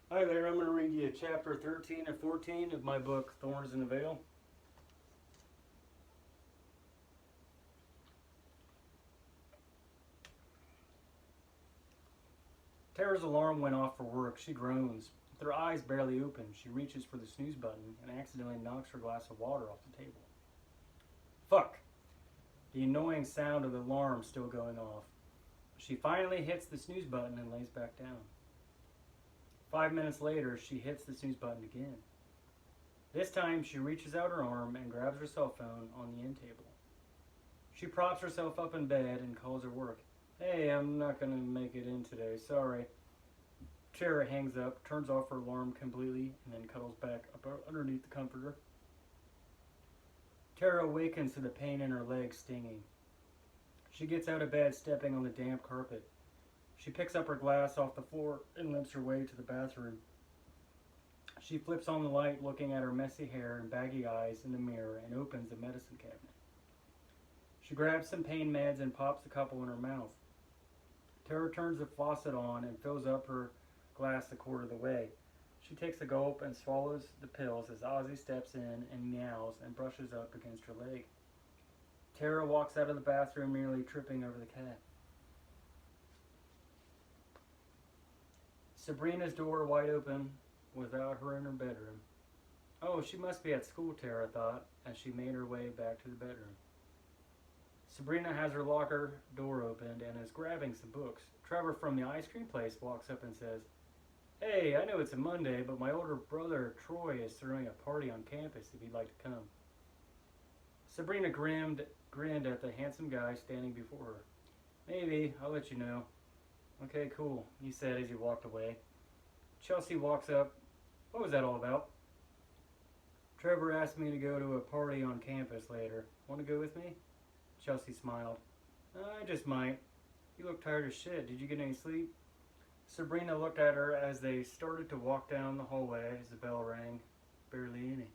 Hi there, I'm going to read you chapter 13 and 14 of my book, Thorns in the Veil. Tara's alarm went off for work. She groans. With her eyes barely open, she reaches for the snooze button and accidentally knocks her glass of water off the table. Fuck! The annoying sound of the alarm still going off. She finally hits the snooze button and lays back down. 5 minutes later, she hits the snooze button again. This time, she reaches out her arm and grabs her cell phone on the end table. She props herself up in bed and calls her work. Hey, I'm not going to make it in today, sorry. Tara hangs up, turns off her alarm completely, and then cuddles back up underneath the comforter. Tara awakens to the pain in her legs stinging. She gets out of bed, stepping on the damp carpet. She picks up her glass off the floor and limps her way to the bathroom. She flips on the light, looking at her messy hair and baggy eyes in the mirror, and opens the medicine cabinet. She grabs some pain meds and pops a couple in her mouth. Tara turns the faucet on and fills up her glass a quarter of the way. She takes a gulp and swallows the pills as Ozzy steps in and meows and brushes up against her leg. Tara walks out of the bathroom, nearly tripping over the cat. Sabrina's door wide open without her in her bedroom. Oh, she must be at school, Tara thought, as she made her way back to the bedroom. Sabrina has her locker door opened and is grabbing some books. Trevor from the ice cream place walks up and says, Hey, I know it's a Monday, but my older brother Troy is throwing a party on campus if you'd like to come. Sabrina grinned at the handsome guy standing before her. Maybe, I'll let you know. Okay, cool, he said as he walked away. Chelsea walks up. What was that all about? Trevor asked me to go to a party on campus later. Want to go with me? Chelsea smiled. I just might. You look tired as shit. Did you get any sleep? Sabrina looked at her as they started to walk down the hallway as the bell rang. Barely any.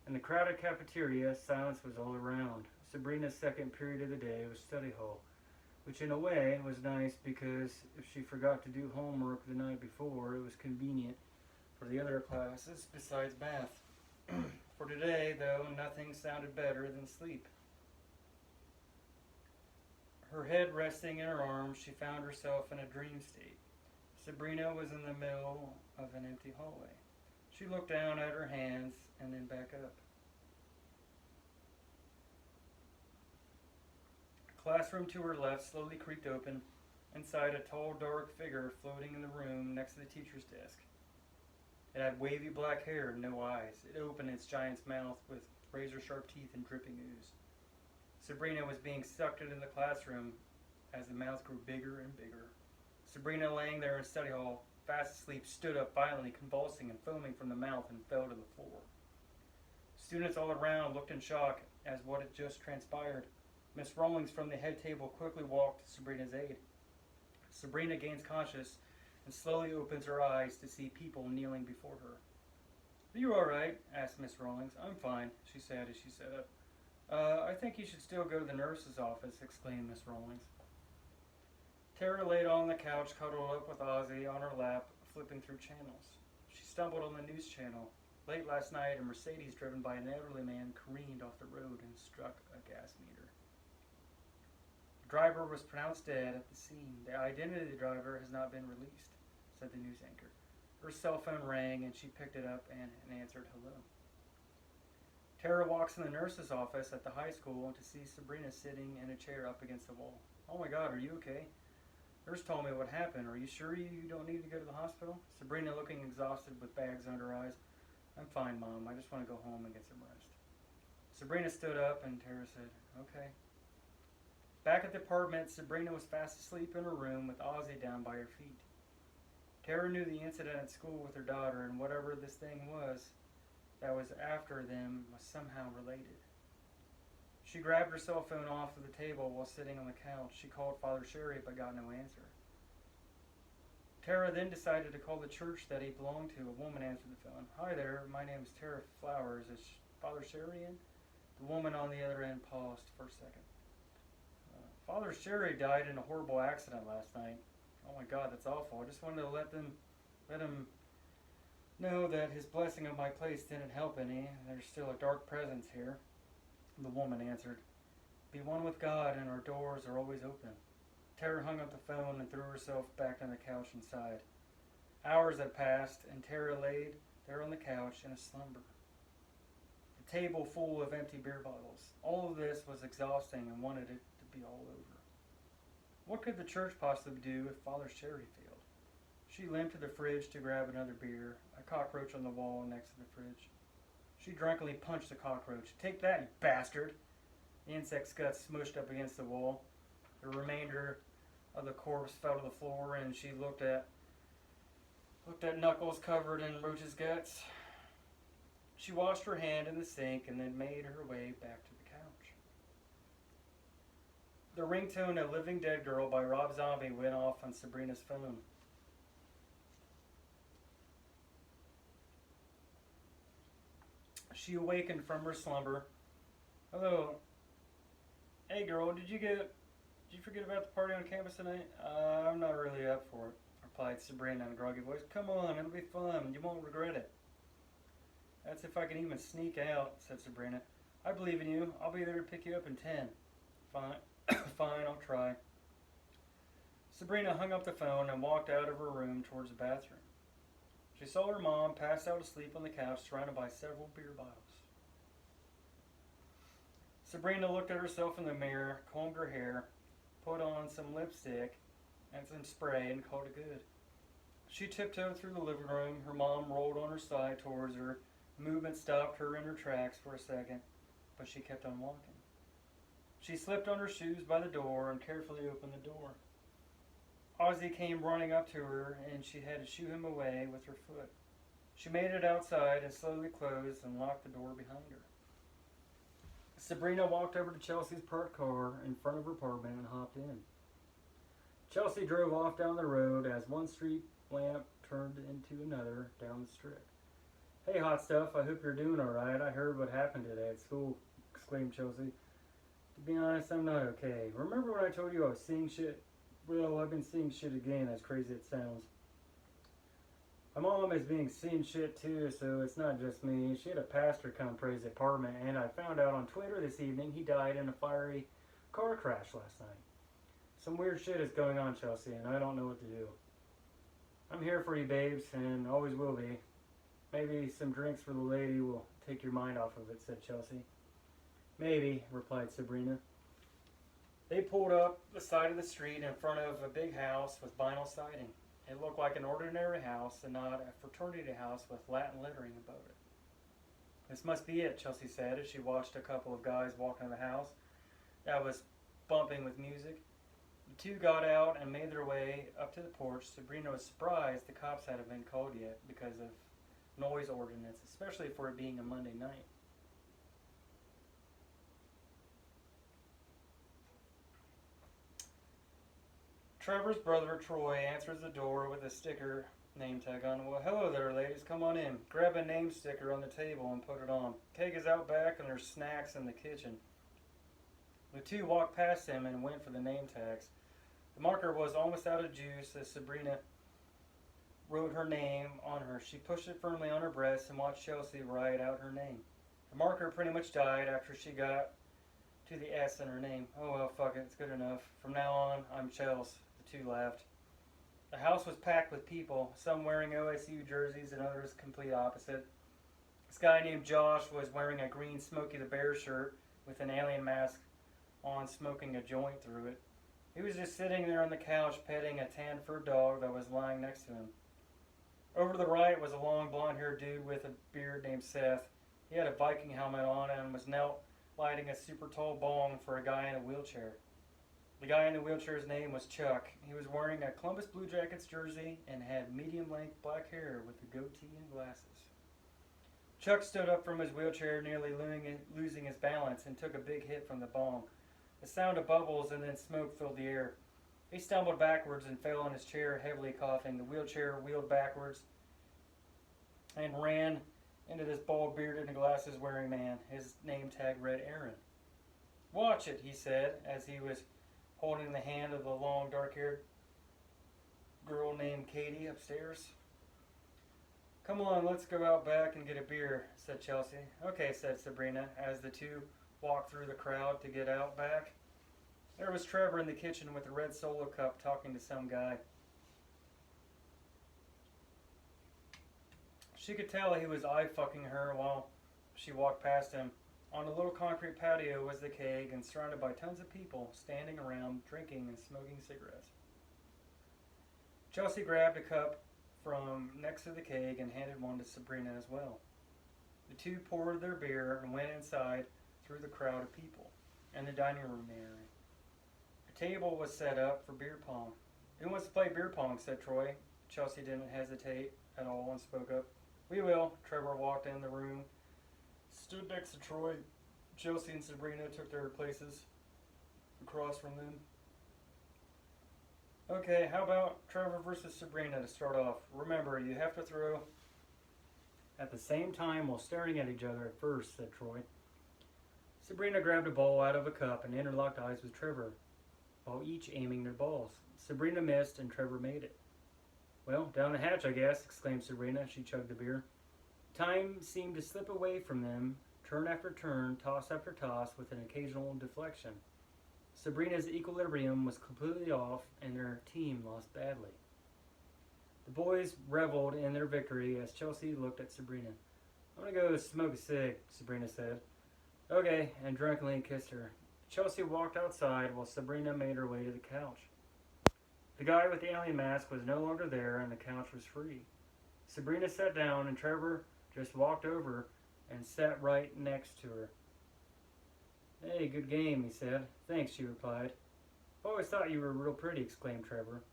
In the crowded cafeteria, silence was all around. Sabrina's second period of the day was study hall, which in a way was nice because if she forgot to do homework the night before, it was convenient for the other classes besides math. For today, though, nothing sounded better than sleep. Her head resting in her arms, she found herself in a dream state. Sabrina was in the middle of an empty hallway. She looked down at her hands and then back up. A classroom to her left slowly creaked open. Inside, a tall, dark figure floating in the room next to the teacher's desk. It had wavy black hair and no eyes. It opened its giant's mouth with razor-sharp teeth and dripping ooze. Sabrina was being sucked into the classroom as the mouth grew bigger and bigger. Sabrina, laying there in study hall, fast asleep, stood up violently, convulsing and foaming from the mouth, and fell to the floor. Students all around looked in shock as what had just transpired. Miss Rawlings from the head table quickly walked to Sabrina's aid. Sabrina gains conscious and slowly opens her eyes to see people kneeling before her. Are you all right? Asked Miss Rawlings. I'm fine, she said as she sat up. I think you should still go to the nurse's office, exclaimed Miss Rawlings. Tara laid on the couch, cuddled up with Ozzy on her lap, flipping through channels. She stumbled on the news channel. Late last night, a Mercedes driven by an elderly man careened off the road and struck a gas meter. The driver was pronounced dead at the scene. The identity of the driver has not been released, said the news anchor. Her cell phone rang and she picked it up and answered hello. Tara walks in the nurse's office at the high school to see Sabrina sitting in a chair up against the wall. Oh my God, are you okay? Nurse told me what happened. Are you sure you don't need to go to the hospital? Sabrina, looking exhausted with bags under her eyes. I'm fine, Mom. I just want to go home and get some rest. Sabrina stood up and Tara said, okay. Back at the apartment, Sabrina was fast asleep in her room with Ozzy down by her feet. Tara knew the incident at school with her daughter, and whatever this thing was that was after them was somehow related. She grabbed her cell phone off of the table while sitting on the couch. She called Father Sherry but got no answer. Tara then decided to call the church that he belonged to. A woman answered the phone. Hi there, my name is Tara Flowers. Is Father Sherry in? The woman on the other end paused for a second. Father Sherry died in a horrible accident last night. Oh my God, that's awful. I just wanted to let Let him know that his blessing of my place didn't help any. There's still a dark presence here. The woman answered, Be one with God, and our doors are always open. Tara hung up the phone and threw herself back on the couch and sighed. Hours had passed, and Tara laid there on the couch in a slumber. The table full of empty beer bottles. All of this was exhausting and wanted it to be all over. What could the church possibly do if Father's charity failed? She limped to the fridge to grab another beer, a cockroach on the wall next to the fridge. She drunkenly punched the cockroach. Take that, you bastard! The insect's guts smushed up against the wall. The remainder of the corpse fell to the floor, and she looked at Knuckles covered in roaches' guts. She washed her hand in the sink and then made her way back to the couch. The ringtone of Living Dead Girl by Rob Zombie went off on Sabrina's phone. She awakened from her slumber. Hello. Hey girl, did you forget about the party on campus tonight? I'm not really up for it, replied Sabrina in a groggy voice. Come on, it'll be fun. You won't regret it. That's if I can even sneak out, said Sabrina. I believe in you. I'll be there to pick you up in 10. Fine. Fine, I'll try. Sabrina hung up the phone and walked out of her room towards the bathroom. She saw her mom pass out asleep on the couch, surrounded by several beer bottles. Sabrina looked at herself in the mirror, combed her hair, put on some lipstick and some spray, and called it good. She tiptoed through the living room. Her mom rolled on her side towards her. Movement stopped her in her tracks for a second, but she kept on walking. She slipped on her shoes by the door and carefully opened the door. Ozzy came running up to her, and she had to shoo him away with her foot. She made it outside and slowly closed and locked the door behind her. Sabrina walked over to Chelsea's parked car in front of her apartment and hopped in. Chelsea drove off down the road as one street lamp turned into another down the strip. Hey, hot stuff, I hope you're doing alright. I heard what happened today at school, exclaimed Chelsea. To be honest, I'm not okay. Remember when I told you I was seeing shit? Well, I've been seeing shit again, as crazy as it sounds. My mom is being seen shit too, so it's not just me. She had a pastor come praise the apartment, and I found out on Twitter this evening he died in a fiery car crash last night. Some weird shit is going on, Chelsea, and I don't know what to do. I'm here for you, babes, and always will be. Maybe some drinks for the lady will take your mind off of it, said Chelsea. Maybe, replied Sabrina. They pulled up the side of the street in front of a big house with vinyl siding. It looked like an ordinary house and not a fraternity house with Latin lettering above it. This must be it, Chelsea said as she watched a couple of guys walk into the house that was bumping with music. The two got out and made their way up to the porch. Sabrina was surprised the cops hadn't been called yet because of noise ordinance, especially for it being a Monday night. Trevor's brother, Troy, answers the door with a sticker name tag on. Well, hello there, ladies. Come on in. Grab a name sticker on the table and put it on. Keg is out back and there's snacks in the kitchen. The two walked past him and went for the name tags. The marker was almost out of juice as Sabrina wrote her name on her. She pushed it firmly on her breast and watched Chelsea write out her name. The marker pretty much died after she got to the S in her name. Oh well, fuck it, it's good enough. From now on, I'm Chels. The two laughed. The house was packed with people, some wearing OSU jerseys and others complete opposite. This guy named Josh was wearing a green Smokey the Bear shirt with an alien mask on, smoking a joint through it. He was just sitting there on the couch petting a tan-furred dog that was lying next to him. Over to the right was a long blonde-haired dude with a beard named Seth. He had a Viking helmet on and was now lighting a super tall bong for a guy in a wheelchair. The guy in the wheelchair's name was Chuck. He was wearing a Columbus Blue Jackets jersey and had medium-length black hair with a goatee and glasses. Chuck stood up from his wheelchair, nearly losing his balance, and took a big hit from the bong. The sound of bubbles and then smoke filled the air. He stumbled backwards and fell on his chair, heavily coughing. The wheelchair wheeled backwards and ran into this bald-bearded and glasses-wearing man. His name tag read Aaron. Watch it, he said, as he was holding the hand of the long, dark-haired girl named Katie upstairs. Come on, let's go out back and get a beer, said Chelsea. Okay, said Sabrina, as the two walked through the crowd to get out back. There was Trevor in the kitchen with a red solo cup talking to some guy. She could tell he was eye-fucking her while she walked past him. On a little concrete patio was the keg and surrounded by tons of people standing around drinking and smoking cigarettes. Chelsea grabbed a cup from next to the keg and handed one to Sabrina as well. The two poured their beer and went inside through the crowd of people and the dining room area. A table was set up for beer pong. Who wants to play beer pong, said Troy. Chelsea didn't hesitate at all and spoke up. We will. Trevor walked in the room, stood next to Troy. Chelsea and Sabrina took their places across from them. Okay, how about Trevor versus Sabrina to start off? Remember, you have to throw at the same time while staring at each other at first, said Troy. Sabrina grabbed a ball out of a cup and interlocked eyes with Trevor, while each aiming their balls. Sabrina missed and Trevor made it. Well, down the hatch, I guess, exclaimed Sabrina as she chugged the beer. Time seemed to slip away from them, turn after turn, toss after toss, with an occasional deflection. Sabrina's equilibrium was completely off, and their team lost badly. The boys reveled in their victory as Chelsea looked at Sabrina. I'm going to go smoke a cig, Sabrina said. Okay, and drunkenly kissed her. Chelsea walked outside while Sabrina made her way to the couch. The guy with the alien mask was no longer there, and the couch was free. Sabrina sat down, and Trevor just walked over and sat right next to her. Hey, good game, he said. Thanks, she replied. I've always thought you were real pretty, exclaimed Trevor.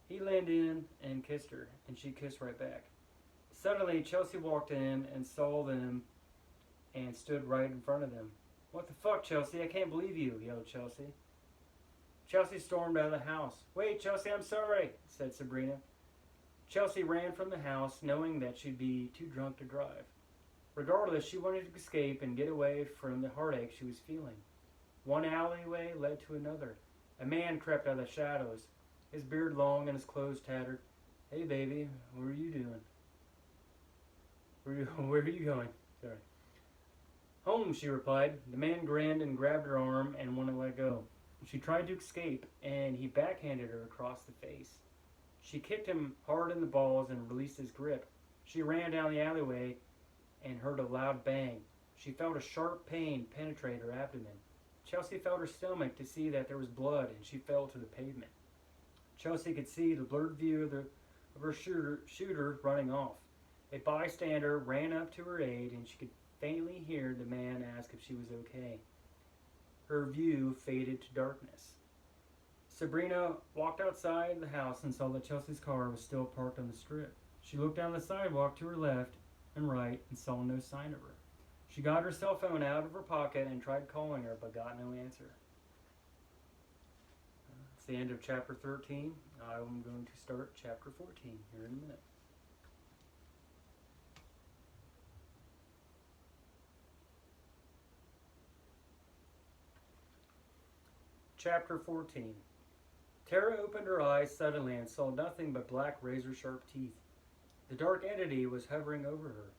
He leaned in and kissed her, and she kissed right back. Suddenly, Chelsea walked in and saw them and stood right in front of them. What the fuck, Chelsea? I can't believe you, yelled Chelsea. Chelsea stormed out of the house. Wait, Chelsea, I'm sorry, said Sabrina. Chelsea ran from the house, knowing that she'd be too drunk to drive. Regardless, she wanted to escape and get away from the heartache she was feeling. One alleyway led to another. A man crept out of the shadows, his beard long and his clothes tattered. Hey, baby, what are you doing? Where are you going? Sorry. Home, she replied. The man grinned and grabbed her arm and wouldn't let go. She tried to escape, and he backhanded her across the face. She kicked him hard in the balls and released his grip. She ran down the alleyway and heard a loud bang. She felt a sharp pain penetrate her abdomen. Chelsea felt her stomach to see that there was blood, and she fell to the pavement. Chelsea could see the blurred view of her shooter running off. A bystander ran up to her aid, and she could faintly hear the man ask if she was okay. Her view faded to darkness. Sabrina walked outside the house and saw that Chelsea's car was still parked on the strip. She looked down the sidewalk to her left and right and saw no sign of her. She got her cell phone out of her pocket and tried calling her, but got no answer. It's the end of chapter 13. I'm going to start chapter 14 here in a minute. Chapter 14. Tara opened her eyes suddenly and saw nothing but black razor-sharp teeth. The dark entity was hovering over her.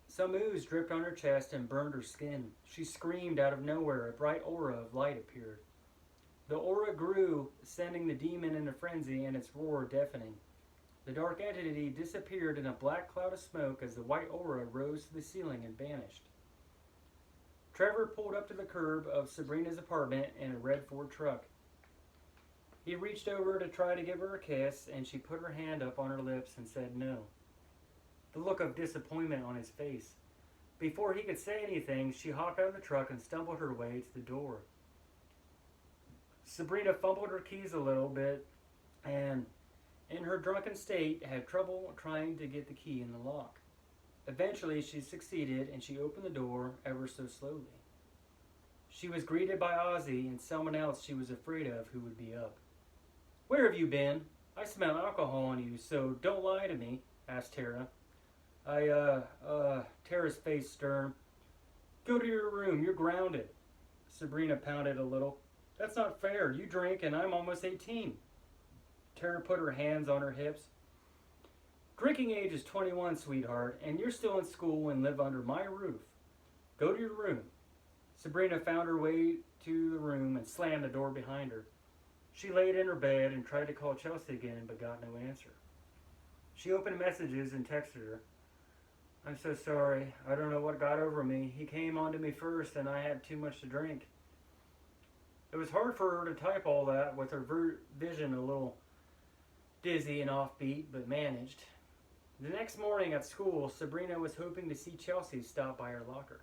Some ooze dripped on her chest and burned her skin. She screamed out of nowhere. A bright aura of light appeared. The aura grew, sending the demon in a frenzy, and its roar deafening. The dark entity disappeared in a black cloud of smoke as the white aura rose to the ceiling and vanished. Trevor pulled up to the curb of Sabrina's apartment in a red Ford truck. He reached over to try to give her a kiss, and she put her hand up on her lips and said no. The look of disappointment on his face. Before he could say anything, she hopped out of the truck and stumbled her way to the door. Sabrina fumbled her keys a little bit and, in her drunken state, had trouble trying to get the key in the lock. Eventually, she succeeded, and she opened the door ever so slowly. She was greeted by Ozzy and someone else she was afraid of who would be up. Where have you been? I smell alcohol on you, so don't lie to me, asked Tara. Tara's face stern. Go to your room, you're grounded. Sabrina pounded a little. That's not fair, you drink and I'm almost 18. Tara put her hands on her hips. Drinking age is 21, sweetheart, and you're still in school and live under my roof. Go to your room. Sabrina found her way to the room and slammed the door behind her. She laid in her bed and tried to call Chelsea again, but got no answer. She opened messages and texted her. I'm so sorry. I don't know what got over me. He came onto me first, and I had too much to drink. It was hard for her to type all that with her vision a little dizzy and offbeat, but managed. The next morning at school, Sabrina was hoping to see Chelsea stop by her locker.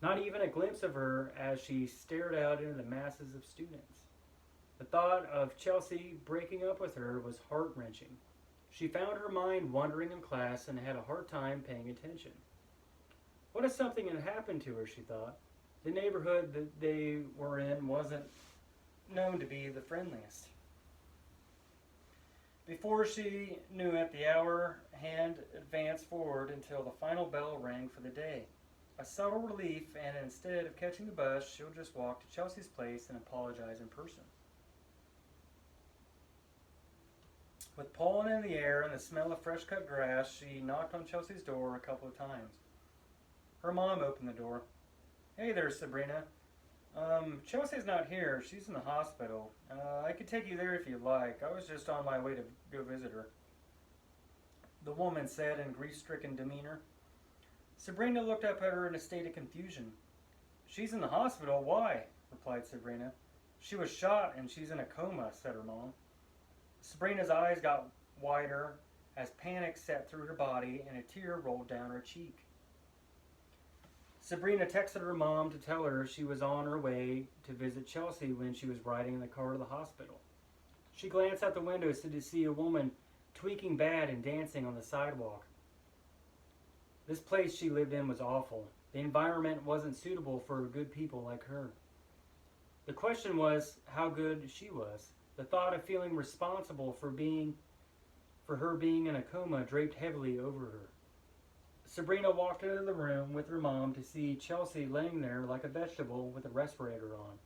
Not even a glimpse of her as she stared out into the masses of students. The thought of Chelsea breaking up with her was heart-wrenching. She found her mind wandering in class and had a hard time paying attention. What if something had happened to her, she thought. The neighborhood that they were in wasn't known to be the friendliest. Before she knew it, the hour hand advanced forward until the final bell rang for the day. A subtle relief, and instead of catching the bus, she'll just walk to Chelsea's place and apologize in person. With pollen in the air and the smell of fresh-cut grass, she knocked on Chelsea's door a couple of times. Her mom opened the door. Hey there, Sabrina. Chelsea's not here. She's in the hospital. I could take you there if you'd like. I was just on my way to go visit her, the woman said in grief-stricken demeanor. Sabrina looked up at her in a state of confusion. She's in the hospital? Why? Replied Sabrina. She was shot and she's in a coma, said her mom. Sabrina's eyes got wider as panic set through her body and a tear rolled down her cheek. Sabrina texted her mom to tell her she was on her way to visit Chelsea when she was riding in the car to the hospital. She glanced out the window to see a woman tweaking bad and dancing on the sidewalk. This place she lived in was awful. The environment wasn't suitable for good people like her. The question was how good she was. The thought of feeling responsible for her being in a coma draped heavily over her. Sabrina walked into the room with her mom to see Chelsea laying there like a vegetable with a respirator on.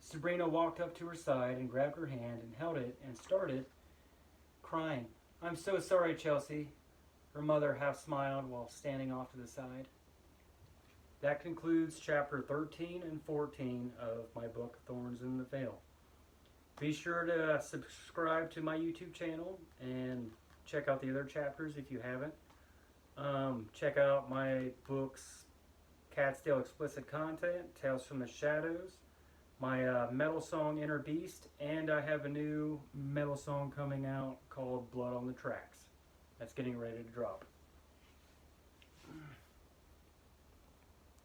Sabrina walked up to her side and grabbed her hand and held it and started crying. I'm so sorry, Chelsea. Her mother half smiled while standing off to the side. That concludes chapter 13 and 14 of my book, Thorns in the Veil. Be sure to subscribe to my YouTube channel and check out the other chapters if you haven't. Check out my books, Catstill Explicit Content, Tales from the Shadows, my metal song, Inner Beast, and I have a new metal song coming out called Blood on the Tracks. That's getting ready to drop.